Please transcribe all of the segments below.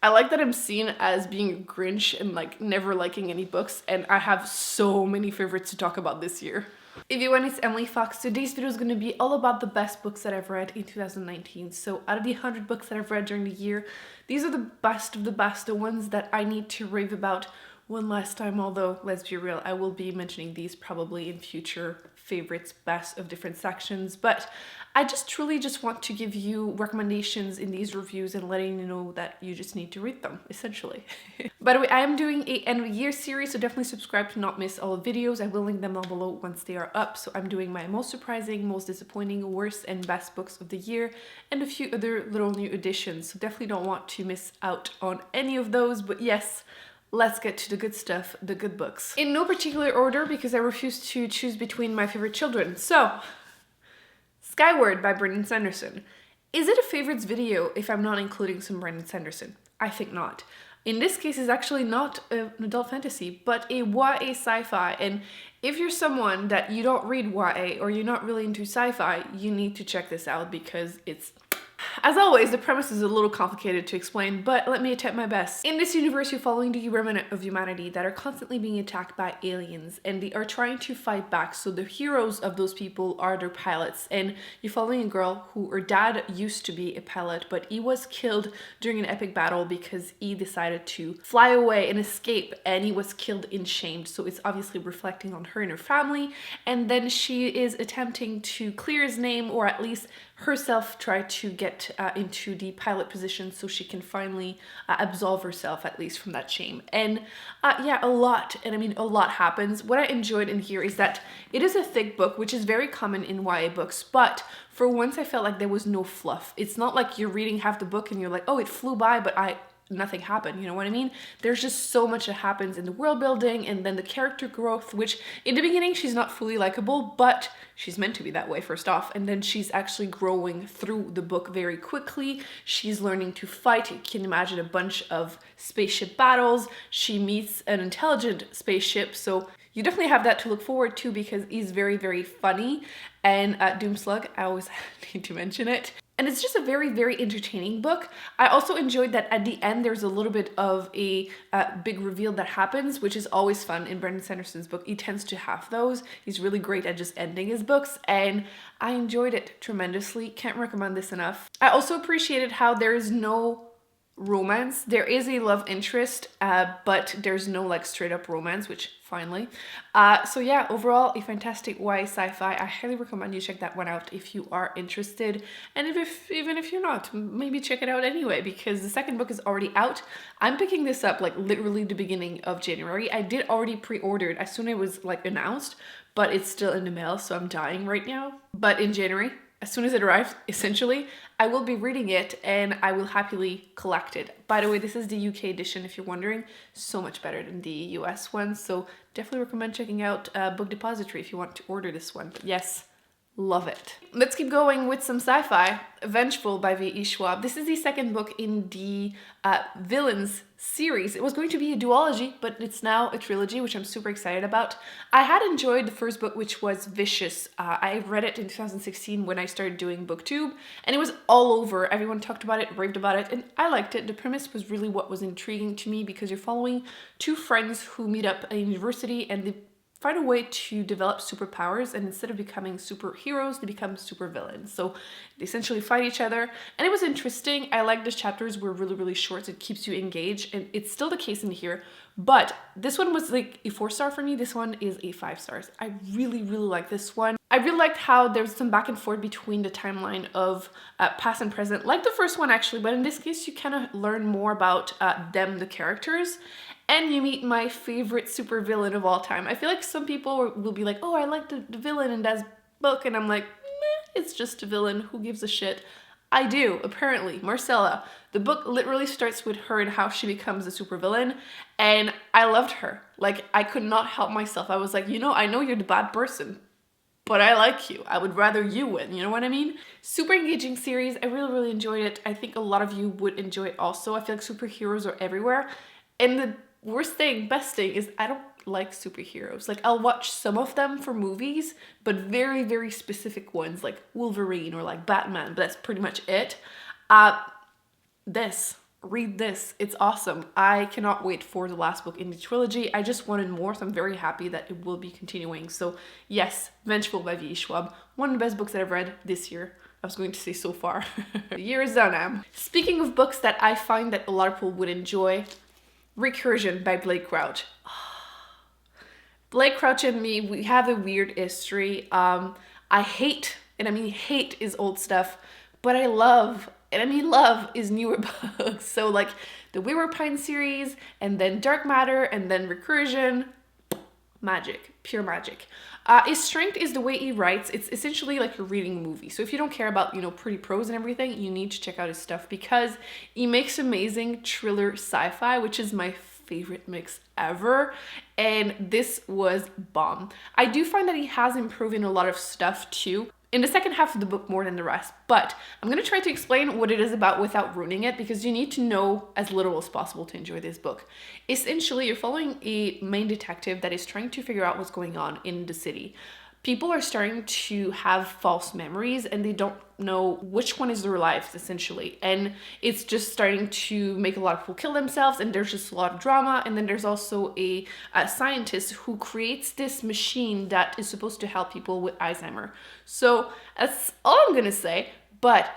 I like that I'm seen as being a Grinch and like never liking any books, and I have so many favorites to talk about this year. Everyone, it's Emily Fox. Today's video is going to be all about the best books that I've read in 2019. So out of the 100 books that I've read during the year, these are the best of the best, the ones that I need to rave about one last time, although let's be real, I will be mentioning these probably in future favorites, best of different sections, but I just truly want to give you recommendations in these reviews and letting you know that you just need to read them, essentially. By the way, I am doing a end of year series, so definitely subscribe to not miss all the videos. I will link them down below once they are up. So I'm doing my most surprising, most disappointing, worst and best books of the year, and a few other little new additions, so definitely don't want to miss out on any of those. But yes, let's get to the good stuff, the good books. In no particular order, because I refuse to choose between my favorite children. So, Skyward by Brandon Sanderson. Is it a favorites video if I'm not including some Brandon Sanderson? I think not. In this case, it's actually not an adult fantasy, but a YA sci-fi. And if you're someone that you don't read YA or you're not really into sci-fi, you need to check this out because it's... As always, the premise is a little complicated to explain, but let me attempt my best. In this universe, you're following the remnant of humanity that are constantly being attacked by aliens, and they are trying to fight back. So the heroes of those people are their pilots, and you're following a girl who her dad used to be a pilot, but he was killed during an epic battle because he decided to fly away and escape, and he was killed in shame. So it's obviously reflecting on her and her family, and then she is attempting to clear his name, or at least herself try to get into the pilot position so she can finally absolve herself at least from that shame. And yeah, a lot happens. What I enjoyed in here is that it is a thick book, which is very common in YA books, but for once I felt like there was no fluff. It's not like you're reading half the book and you're like, oh, it flew by, but nothing happened, you know what I mean? There's just so much that happens in the world building and then the character growth, which in the beginning she's not fully likable, but she's meant to be that way first off, and then she's actually growing through the book very quickly. She's learning to fight. You can imagine a bunch of spaceship battles. She meets an intelligent spaceship, so you definitely have that to look forward to because he's very, very funny. And Doomslug, I always need to mention it. And it's just a very, very entertaining book. I also enjoyed that at the end, there's a little bit of a big reveal that happens, which is always fun in Brandon Sanderson's book. He tends to have those. He's really great at just ending his books, and I enjoyed it tremendously. Can't recommend this enough. I also appreciated how there is no romance. There is a love interest, but there's no like straight up romance, which finally. So yeah, overall a fantastic YA sci-fi. I highly recommend you check that one out if you are interested, and even if you're not, maybe check it out anyway because the second book is already out. I'm picking this up like literally the beginning of January. I did already pre-order it as soon as it was like announced, but it's still in the mail, so I'm dying right now. But in January, as soon as it arrives, essentially, I will be reading it and I will happily collect it. By the way, this is the UK edition, if you're wondering. So much better than the US one, so definitely recommend checking out Book Depository if you want to order this one. But yes, love it. Let's keep going with some sci-fi. Vengeful by V.E. Schwab. This is the second book in the Villains series. It was going to be a duology, but it's now a trilogy, which I'm super excited about. I had enjoyed the first book, which was Vicious. I read it in 2016 when I started doing BookTube, and it was all over. Everyone talked about it, raved about it, and I liked it. The premise was really what was intriguing to me because you're following two friends who meet up at university and they find a way to develop superpowers, and instead of becoming superheroes, they become supervillains. So they essentially fight each other, and it was interesting. I like the chapters were really, really short, so it keeps you engaged, and it's still the case in here, but this one was like a 4-star for me. This one is a 5 stars. I really, really like this one. I really liked how there's some back and forth between the timeline of past and present, like the first one actually, but in this case, you kind of learn more about them, the characters. And you meet my favorite supervillain of all time. I feel like some people will be like, oh, I like the villain in that book. And I'm like, meh, it's just a villain. Who gives a shit? I do, apparently. Marcella. The book literally starts with her and how she becomes a supervillain. And I loved her. Like, I could not help myself. I was like, you know, I know you're the bad person, but I like you. I would rather you win. You know what I mean? Super engaging series. I really, really enjoyed it. I think a lot of you would enjoy it also. I feel like superheroes are everywhere. And the worst thing, best thing is I don't like superheroes. Like, I'll watch some of them for movies, but very, very specific ones like Wolverine or like Batman, but that's pretty much it. This read this. It's awesome. I cannot wait for the last book in the trilogy. I just wanted more, so I'm very happy that it will be continuing. So yes, Vengeful by V. Schwab, one of the best books that I've read this year. I was going to say so far. The year is done now. Speaking of books that I find that a lot of people would enjoy, Recursion by Blake Crouch. Blake Crouch and me, we have a weird history. I hate, and I mean hate is old stuff, but I love, and I mean love is newer books. So like the Wayward Pine series, and then Dark Matter, and then Recursion. Magic, pure magic. His strength is the way he writes. It's essentially like you're reading a movie. So if you don't care about, you know, pretty prose and everything, you need to check out his stuff because he makes amazing thriller sci-fi, which is my favorite mix ever. And this was bomb. I do find that he has improved in a lot of stuff too. In the second half of the book more than the rest, but I'm going to try to explain what it is about without ruining it because you need to know as little as possible to enjoy this book. Essentially, you're following a main detective that is trying to figure out what's going on in the city. People are starting to have false memories and they don't know which one is their lives, essentially. And it's just starting to make a lot of people kill themselves, and there's just a lot of drama. And then there's also a scientist who creates this machine that is supposed to help people with Alzheimer. So that's all I'm gonna say, but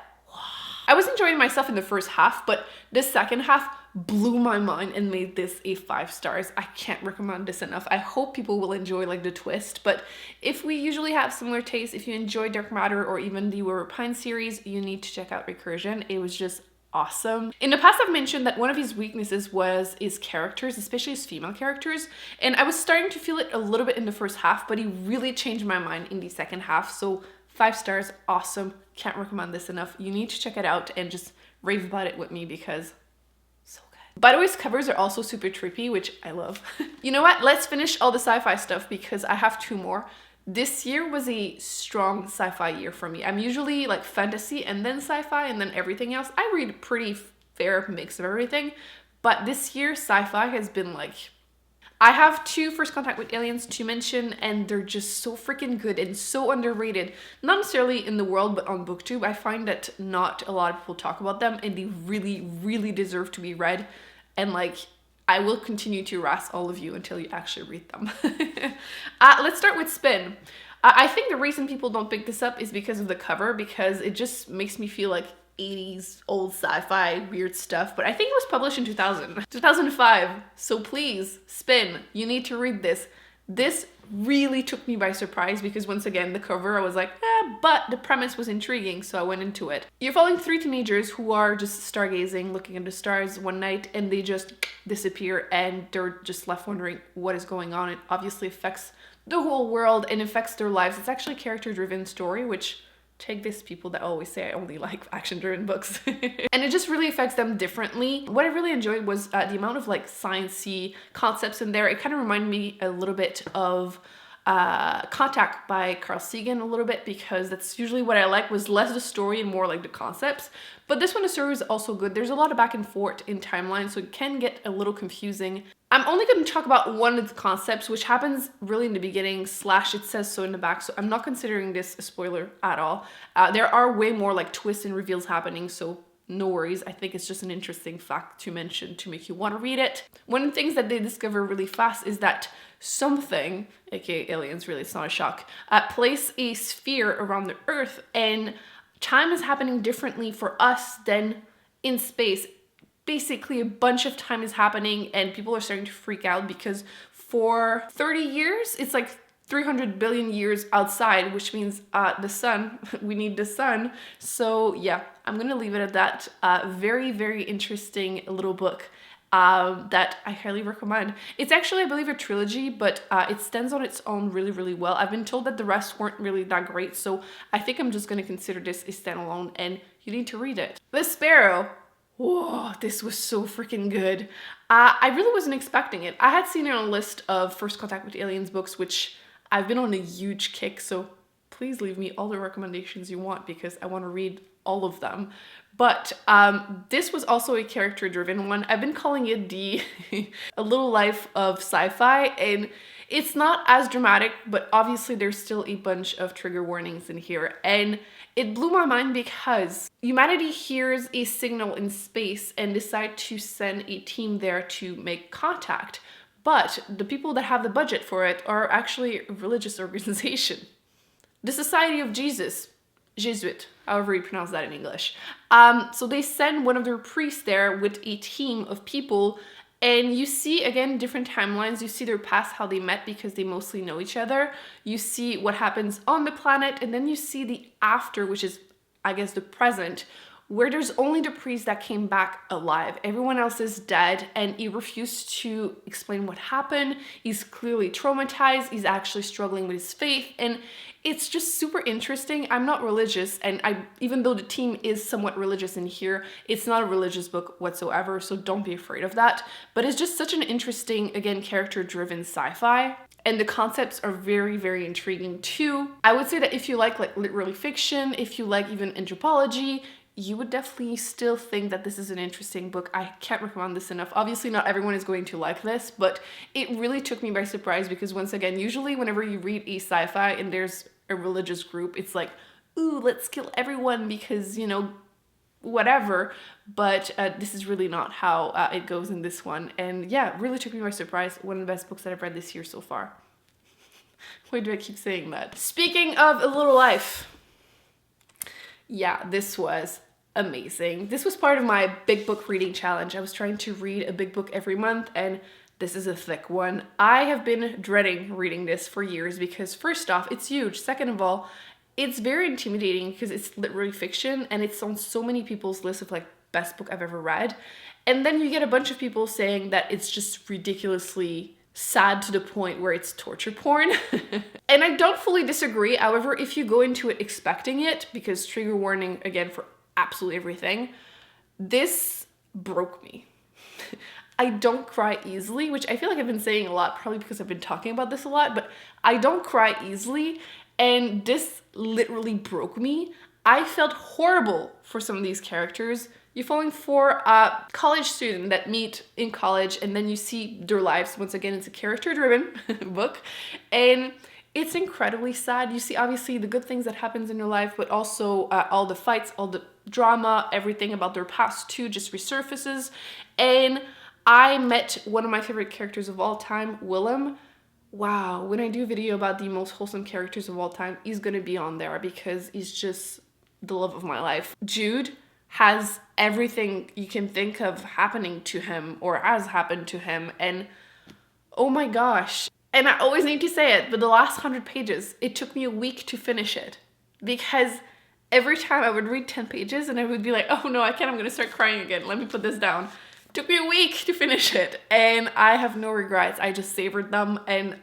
I was enjoying myself in the first half, but the second half blew my mind and made this a 5 stars. I can't recommend this enough. I hope people will enjoy like the twist, but if we usually have similar tastes, if you enjoy Dark Matter or even the Wayward Pine series, you need to check out Recursion. It was just awesome. In the past, I've mentioned that one of his weaknesses was his characters, especially his female characters, and I was starting to feel it a little bit in the first half, but he really changed my mind in the second half. So 5 stars, awesome. Can't recommend this enough. You need to check it out and just rave about it with me because so good. By the way, his covers are also super trippy, which I love. You know what? Let's finish all the sci-fi stuff because I have 2 more. This year was a strong sci-fi year for me. I'm usually like fantasy and then sci-fi and then everything else. I read a pretty fair mix of everything, but this year sci-fi has been like, I have 2 First Contact with Aliens to mention, and they're just so freaking good and so underrated. Not necessarily in the world, but on BookTube. I find that not a lot of people talk about them, and they really, really deserve to be read. And like, I will continue to harass all of you until you actually read them. Let's start with Spin. I think the reason people don't pick this up is because of the cover, because it just makes me feel like 80s old sci-fi weird stuff, but I think it was published in 2005. So please, Spin, you need to read this. This really took me by surprise because once again, the cover, I was like, but the premise was intriguing, so I went into it. You're following 3 teenagers who are just stargazing, looking at the stars one night, and they just disappear and they're just left wondering what is going on. It obviously affects the whole world and affects their lives. It's actually a character-driven story, which take this, people that always say I only like action-driven books. And it just really affects them differently. What I really enjoyed was the amount of like science-y concepts in there. It kind of reminded me a little bit of Contact by Carl Sagan a little bit, because that's usually what I like, was less the story and more like the concepts. But this one, the story is also good. There's a lot of back and forth in timeline, so it can get a little confusing. I'm only going to talk about one of the concepts, which happens really in the beginning, / it says so in the back, so I'm not considering this a spoiler at all. There are way more like twists and reveals happening, so no worries. I think it's just an interesting fact to mention to make you want to read it. One of the things that they discover really fast is that something, aka aliens, really, it's not a shock, place a sphere around the Earth, and time is happening differently for us than in space. Basically, a bunch of time is happening and people are starting to freak out because for 30 years, it's like 300 billion years outside, which means the sun, we need the sun. So yeah, I'm gonna leave it at that. Very, very interesting little book that I highly recommend. It's actually, I believe, a trilogy, but it stands on its own really, really well. I've been told that the rest weren't really that great, so I think I'm just gonna consider this a standalone and you need to read it. The Sparrow. Whoa, this was so freaking good. I really wasn't expecting it. I had seen it on a list of First Contact with Aliens books, which I've been on a huge kick, so please leave me all the recommendations you want because I want to read all of them. But this was also a character-driven one. I've been calling it the A Little Life of Sci-Fi, and it's not as dramatic, but obviously there's still a bunch of trigger warnings in here. And it blew my mind because humanity hears a signal in space and decide to send a team there to make contact. But the people that have the budget for it are actually a religious organization. The Society of Jesus, Jesuit, however you pronounce that in English. So they send one of their priests there with a team of people, and you see, again, different timelines. You see their past, how they met, because they mostly know each other. You see what happens on the planet, and then you see the after, which is, I guess, the present, where there's only the priest that came back alive. Everyone else is dead, and he refused to explain what happened. He's clearly traumatized. He's actually struggling with his faith, and it's just super interesting. I'm not religious, and even though the team is somewhat religious in here, it's not a religious book whatsoever, so don't be afraid of that. But it's just such an interesting, again, character-driven sci-fi. And the concepts are very, very intriguing too. I would say that if you like literary fiction, if you like even anthropology, you would definitely still think that this is an interesting book. I can't recommend this enough. Obviously, not everyone is going to like this, but it really took me by surprise because, once again, usually whenever you read a sci-fi and there's a religious group, it's like, ooh, let's kill everyone because, you know, whatever. But this is really not how it goes in this one. And yeah, it really took me by surprise. One of the best books that I've read this year so far. Why do I keep saying that? Speaking of A Little Life, yeah, this was amazing. This was part of my big book reading challenge. I was trying to read a big book every month, and this is a thick one. I have been dreading reading this for years because, first off, it's huge. Second of all, it's very intimidating because it's literary fiction and it's on so many people's lists of like best book I've ever read. And then you get a bunch of people saying that it's just ridiculously sad to the point where it's torture porn. And I don't fully disagree. However, if you go into it expecting it, because trigger warning again for absolutely everything, this broke me. I don't cry easily, which I feel like I've been saying a lot, probably because I've been talking about this a lot, but I don't cry easily, and this literally broke me. I felt horrible for some of these characters. You're falling for a college student that meet in college, and then you see their lives. Once again, it's a character-driven book, and it's incredibly sad. You see, obviously, the good things that happens in their life, but also all the fights, all the drama, everything about their past too just resurfaces. And I met one of my favorite characters of all time, Willem. Wow, when I do a video about the most wholesome characters of all time, he's gonna be on there because he's just the love of my life. Jude has everything you can think of happening to him or has happened to him, and oh my gosh. And I always need to say it, but the last 100 pages, it took me a week to finish it because every time I would read 10 pages and I would be like, oh no, I can't, I'm gonna start crying again. Let me put this down. It took me a week to finish it, and I have no regrets. I just savored them, and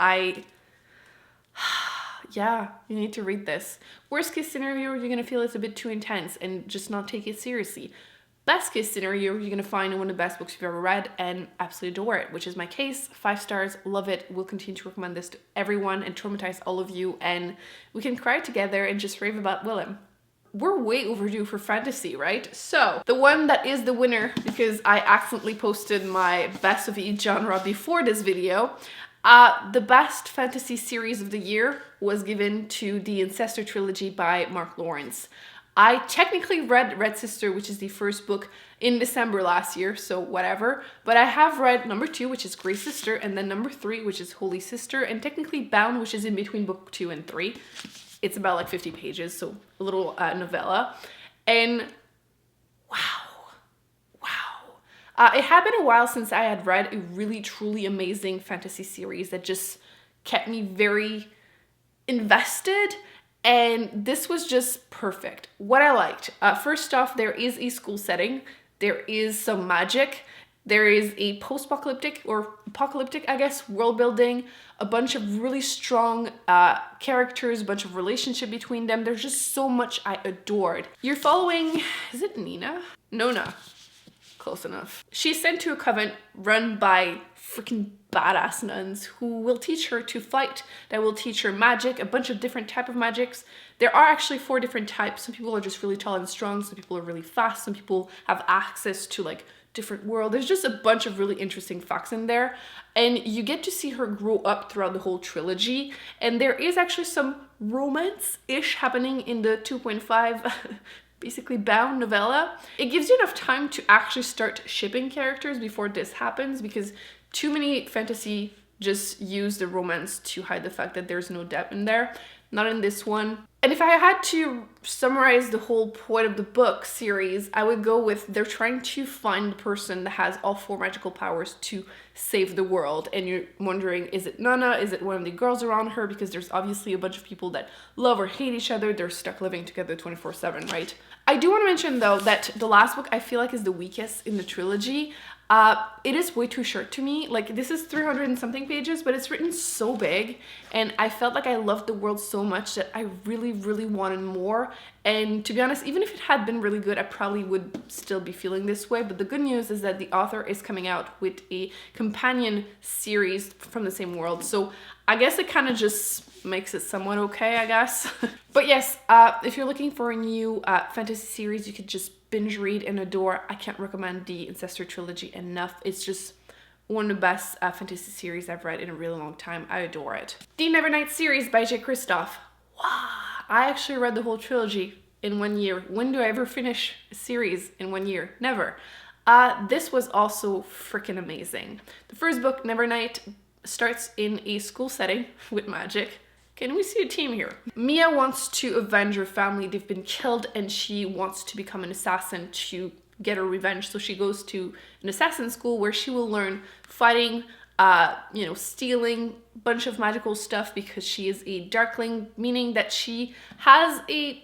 yeah, you need to read this. Worst case scenario, you're gonna feel it's a bit too intense and just not take it seriously. Best case scenario, you're gonna find one of the best books you've ever read and absolutely adore it, which is my case. 5 stars, love it. We'll continue to recommend this to everyone and traumatize all of you, and we can cry together and just rave about Willem. We're way overdue for fantasy, right? So the one that is the winner, because I accidentally posted my best of each genre before this video, the best fantasy series of the year was given to the Ancestor Trilogy by Mark Lawrence. I technically read Red Sister, which is the first book, in December last year, so whatever. But I have read number 2, which is Grey Sister, and then number 3, which is Holy Sister, and technically Bound, which is in between book 2 and 3. It's about like 50 pages, so a little novella. And wow. It had been a while since I had read a really, truly amazing fantasy series that just kept me very invested. And this was just perfect. What I liked, first off, there is a school setting. There is some magic. There is a post-apocalyptic or apocalyptic, I guess, world building, a bunch of really strong characters, a bunch of relationship between them. There's just so much I adored. You're following, is it Nina? Nona. Close enough. She's sent to a convent run by freaking badass nuns who will teach her to fight, that will teach her magic, a bunch of different type of magics. There are actually 4 different types. Some people are just really tall and strong, some people are really fast, some people have access to like different world. There's just a bunch of really interesting facts in there, and you get to see her grow up throughout the whole trilogy, and there is actually some romance-ish happening in the 2.5 basically bound novella. It gives you enough time to actually start shipping characters before this happens, because too many fantasy just use the romance to hide the fact that there's no depth in there. Not in this one. And if I had to summarize the whole point of the book series, I would go with they're trying to find the person that has all 4 magical powers to save the world. And you're wondering, is it Nana? Is it one of the girls around her? Because there's obviously a bunch of people that love or hate each other. They're stuck living together 24/7, right? I do want to mention though that the last book I feel like is the weakest in the trilogy. It is way too short to me. Like, this is 300 and something pages, but it's written so big, and I felt like I loved the world so much that I really, really wanted more. And to be honest, even if it had been really good, I probably would still be feeling this way. But the good news is that the author is coming out with a companion series from the same world, so I guess it kind of just makes it somewhat okay, I guess. But yes, if you're looking for a new fantasy series you could just binge read and adore, I can't recommend the Ancestor Trilogy enough. It's just one of the best fantasy series I've read in a really long time. I adore it. The Nevernight series by J. Kristoff. Wow, I actually read the whole trilogy in 1 year. When do I ever finish a series in 1 year? Never. This was also freaking amazing. The first book, Nevernight, starts in a school setting with magic. Can we see a team here? Mia wants to avenge her family. They've been killed, and she wants to become an assassin to get her revenge. So she goes to an assassin school where she will learn fighting, stealing, a bunch of magical stuff, because she is a darkling, meaning that she has a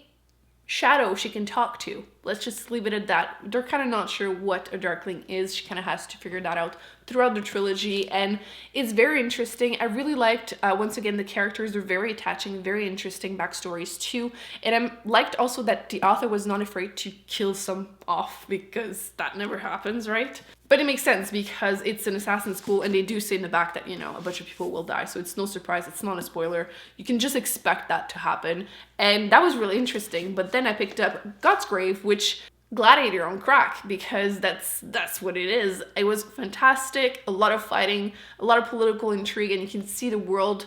shadow she can talk to. Let's just leave it at that. They're kind of not sure what a darkling is. She kind of has to figure that out throughout the trilogy, and it's very interesting. I really liked, once again, the characters are very attaching, very interesting backstories too, and I liked also that the author was not afraid to kill some off, because that never happens, right? But it makes sense because it's an assassin school, and they do say in the back that, a bunch of people will die, so it's no surprise, it's not a spoiler. You can just expect that to happen, and that was really interesting. But then I picked up God's Grave, which Gladiator on crack, because that's what it is. It was fantastic, a lot of fighting, a lot of political intrigue, and you can see the world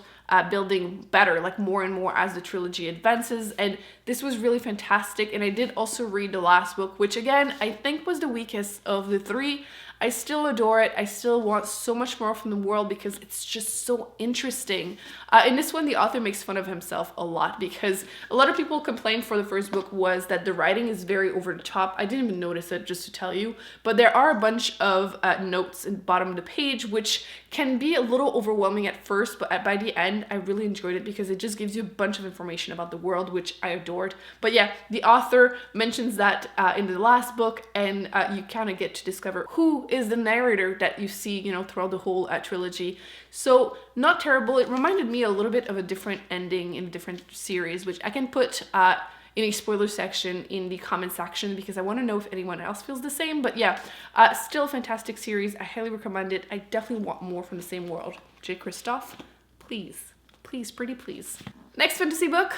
building better, like more and more as the trilogy advances, and this was really fantastic. And I did also read the last book, which again I think was the weakest of the 3. I still adore it. I still want so much more from the world because it's just so interesting. In this one, the author makes fun of himself a lot, because a lot of people complained for the first book was that the writing is very over the top. I didn't even notice it, just to tell you, but there are a bunch of notes in the bottom of the page, which can be a little overwhelming at first, but by the end, I really enjoyed it because it just gives you a bunch of information about the world, which I adored. But yeah, the author mentions that in the last book, and you kind of get to discover who is the narrator that you see, throughout the whole trilogy. So not terrible. It reminded me a little bit of a different ending in a different series, which I can put in a spoiler section in the comment section, because I want to know if anyone else feels the same. But yeah, still a fantastic series. I highly recommend it. I definitely want more from the same world. J. Kristoff, please, please, pretty please. Next fantasy book,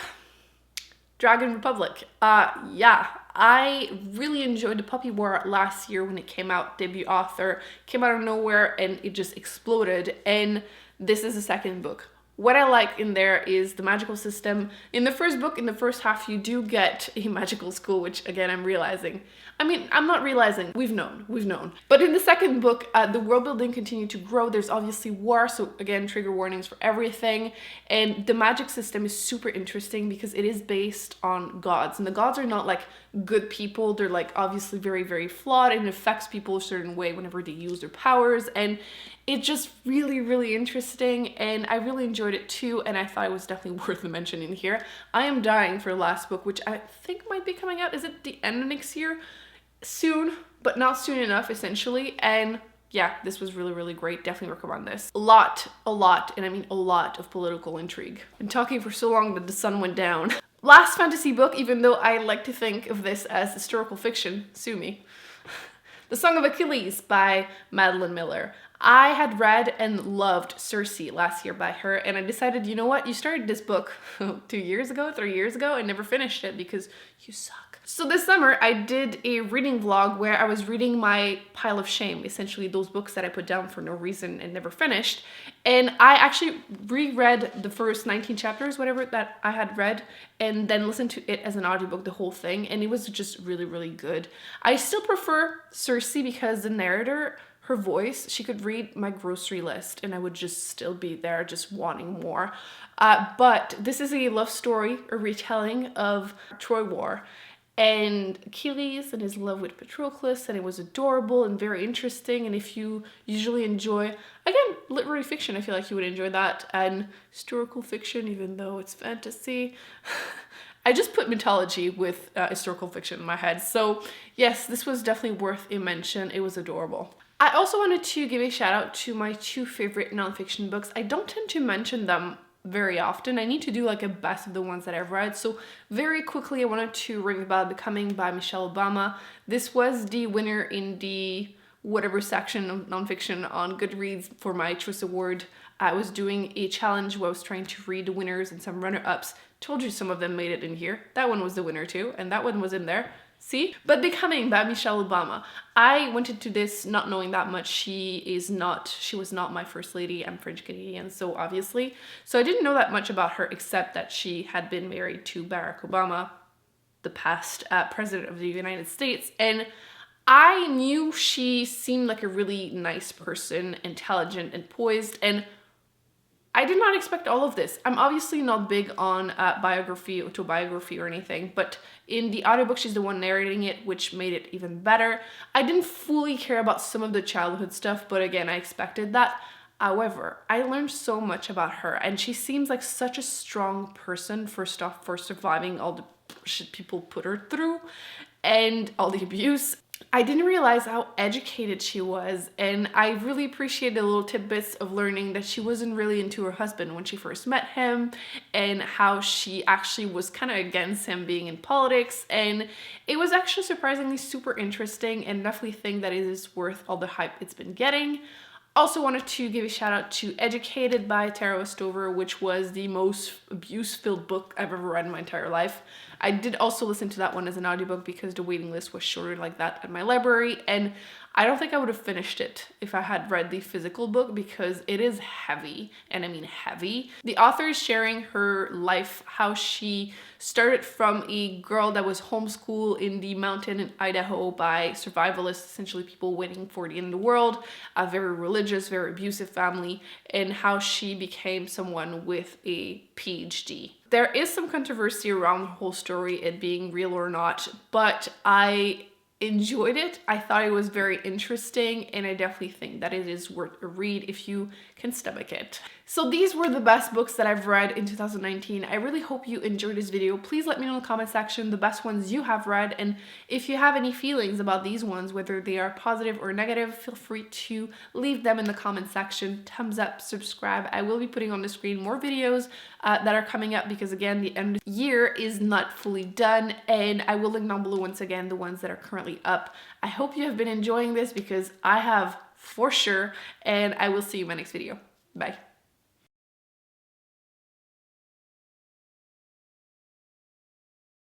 Dragon Republic. Yeah, I really enjoyed the Puppy War last year when it came out. Debut author came out of nowhere and it just exploded, and this is the second book. What I like in there is the magical system. In the first book, in the first half, you do get a magical school, which again, I'm not realizing, we've known. But in the second book, the world building continued to grow. There's obviously war, so again, trigger warnings for everything. And the magic system is super interesting because it is based on gods. And the gods are not like good people. They're like obviously very, very flawed, and it affects people a certain way whenever they use their powers. And it's just really, really interesting, and I really enjoyed it too, and I thought it was definitely worth the mention in here. I am dying for the last book, which I think might be coming out. Is it the end of next year? Soon, but not soon enough, essentially. And yeah, this was really, really great. Definitely recommend this. A lot, and I mean a lot of political intrigue. Been talking for so long that the sun went down. Last fantasy book, even though I like to think of this as historical fiction, sue me. The Song of Achilles by Madeline Miller. I had read and loved Circe last year by her, and I decided, you know what, you started this book 3 years ago, and never finished it because you suck. So this summer I did a reading vlog where I was reading my pile of shame, essentially those books that I put down for no reason and never finished. And I actually reread the first 19 chapters, whatever, that I had read, and then listened to it as an audiobook, the whole thing, and it was just really, really good. I still prefer Circe because the narrator, her voice, she could read my grocery list and I would just still be there just wanting more. But this is a love story, a retelling of Troy War and Achilles and his love with Patroclus, and it was adorable and very interesting. And if you usually enjoy, again, literary fiction, I feel like you would enjoy that, and historical fiction, even though it's fantasy. I just put mythology with historical fiction in my head. So yes, this was definitely worth a mention. It was adorable. I also wanted to give a shout out to my 2 favorite nonfiction books. I don't tend to mention them very often. I need to do like a best of the ones that I've read. So very quickly, I wanted to rave about Becoming by Michelle Obama. This was the winner in the whatever section of nonfiction on Goodreads for my Choice Award. I was doing a challenge where I was trying to read the winners and some runner-ups. Told you some of them made it in here. That one was the winner too, and that one was in there. See? But Becoming by Michelle Obama. I went into this not knowing that much. She was not my first lady. I'm French Canadian, so obviously. So I didn't know that much about her except that she had been married to Barack Obama, the past president of the United States. And I knew she seemed like a really nice person, intelligent and poised, and I did not expect all of this. I'm obviously not big on biography, autobiography or anything, but in the audiobook, she's the one narrating it, which made it even better. I didn't fully care about some of the childhood stuff, but again, I expected that. However, I learned so much about her, and she seems like such a strong person, first off, for surviving all the shit people put her through and all the abuse. I didn't realize how educated she was, and I really appreciated the little tidbits of learning that she wasn't really into her husband when she first met him, and how she actually was kind of against him being in politics. And it was actually surprisingly super interesting, and definitely think that it is worth all the hype it's been getting. Also wanted to give a shout out to Educated by Tara Westover, which was the most abuse-filled book I've ever read in my entire life. I did also listen to that one as an audiobook because the waiting list was shorter like that at my library, and I don't think I would have finished it if I had read the physical book because it is heavy, and I mean heavy. The author is sharing her life, how she started from a girl that was homeschooled in the mountain in Idaho by survivalists, essentially people waiting for the end of the world, a very religious, very abusive family, and how she became someone with a PhD. There is some controversy around the whole story, it being real or not, but I enjoyed it. I thought it was very interesting, and I definitely think that it is worth a read if you can stomach it. So these were the best books that I've read in 2019. I really hope you enjoyed this video. Please let me know in the comment section the best ones you have read, and if you have any feelings about these ones, whether they are positive or negative, feel free to leave them in the comment section. Thumbs up, subscribe. I will be putting on the screen more videos that are coming up because again, the end of the year is not fully done, and I will link down below once again the ones that are currently up. I hope you have been enjoying this because I have for sure, and I will see you in my next video. Bye.